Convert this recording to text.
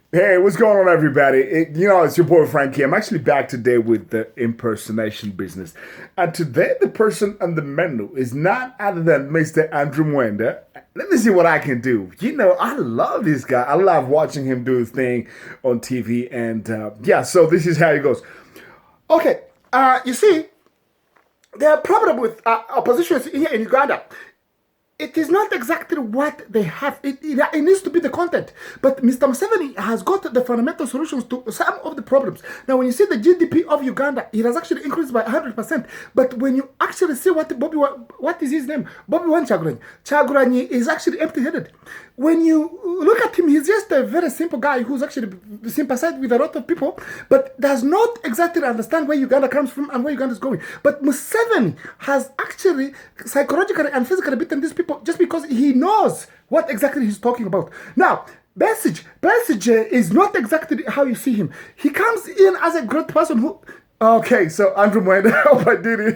Hey, what's going on, everybody? It's your boy Frankie. I'm actually back today with the impersonation business. And today, the person on the menu is none other than Mr. Andrew Mwenda. Let me see what I can do. I love this guy. I love watching him do his thing on TV. And yeah, so this is how it goes. Okay, you see, the problem with opposition here in Uganda, it is not exactly what they have. It needs to be the content. But Mr. Museveni has got the fundamental solutions to some of the problems. Now, when you see the GDP of Uganda, it has actually increased by 100%. But when you actually see what is his name? Bobby Wan Chaguranyi. Chaguranyi is actually empty-headed. When you look at him, he's just a very simple guy who's actually sympathized with a lot of people, but does not exactly understand where Uganda comes from and where Uganda is going. But Museveni has actually psychologically and physically beaten these people just because he knows what exactly he's talking about. Now, Besige is not exactly how you see him. He comes in as a great person who. Okay, so Andrew Mwenda, I hope I did it.